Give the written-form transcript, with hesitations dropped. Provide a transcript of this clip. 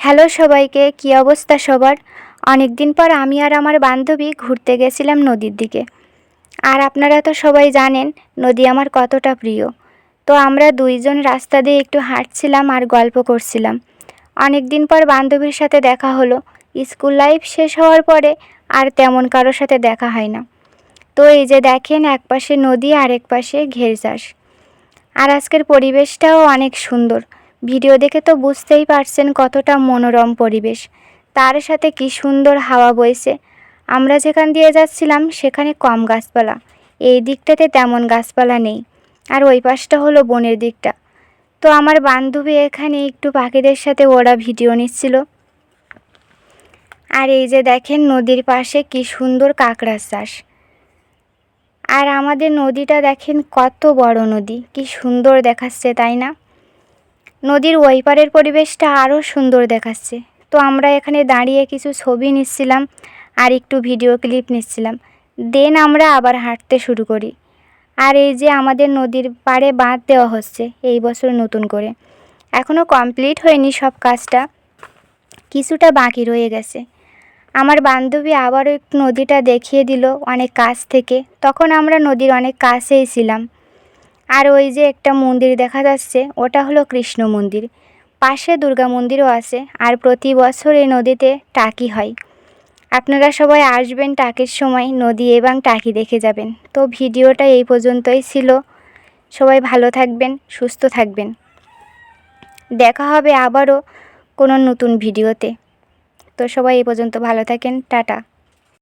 Hello সবাইকে, কী অবস্থা সবার? অনেক দিন পর আমি আর আমার বান্ধবী ঘুরতে গেছিলাম নদীর দিকে। আর আপনারা তো সবাই জানেন নদী আমার কতটা প্রিয়। তো আমরা দুইজন রাস্তা দিয়ে একটু হাঁটছিলাম আর গল্প করছিলাম। অনেক দিন পর বান্ধবীর সাথে দেখা হলো। স্কুল লাইফ শেষ হওয়ার পরে আর তেমন কারোর সাথে দেখা হয় না। তো এই যে দেখেন, একপাশে নদী আর এক পাশে ঘের চাষ। আর আজকের পরিবেশটাও অনেক সুন্দর। ভিডিও দেখে তো বুঝতেই পারছেন কতটা মনোরম পরিবেশ। তার সাথে কি সুন্দর হাওয়া বইছে। আমরা যেখান দিয়ে যাচ্ছিলাম সেখানে কম গাছপালা, এই দিকটাতে তেমন গাছপালা নেই। আর ওই পাশটা হলো বনের দিকটা। তো আমার বান্ধবী এখানে একটু পাখিদের সাথে ওরা ভিডিও নিচ্ছিল। আর এই যে দেখেন নদীর পাশে কি সুন্দর কাঁকড়ার চাষ। আর আমাদের নদীটা দেখেন কত বড় নদী, কি সুন্দর দেখাচ্ছে তাই না? নদীর ওই পারের পরিবেশটা আরও সুন্দর দেখাচ্ছে। তো আমরা এখানে দাঁড়িয়ে কিছু ছবি নিচ্ছিলাম আর একটু ভিডিও ক্লিপ নিচ্ছিলাম। দেন আমরা আবার হাঁটতে শুরু করি। আর এই যে আমাদের নদীর পাড়ে বাঁধ দেওয়া হচ্ছে এই বছর নতুন করে। এখনও কমপ্লিট হয়নি সব কাজটা, কিছুটা বাকি রয়ে গেছে। আমার বান্ধবী আবারও একটু নদীটা দেখিয়ে দিল অনেক কাছ থেকে। তখন আমরা নদীর অনেক কাছেই ছিলাম। আর ওই যে একটা মন্দির দেখা যাচ্ছে, ওটা হলো কৃষ্ণ মন্দির। পাশে দুর্গা মন্দিরও আছে। আর প্রতি বছর এই নদীতে টাকি হয়। আপনারা সবাই আসবেন টাকির সময় নদী এবং টাকি দেখে যাবেন। তো ভিডিওটা এই পর্যন্তই ছিল। সবাই ভালো থাকবেন, সুস্থ থাকবেন। দেখা হবে আবারও কোনো নতুন ভিডিওতে। তো সবাই এই পর্যন্ত ভালো থাকেন, টাটা।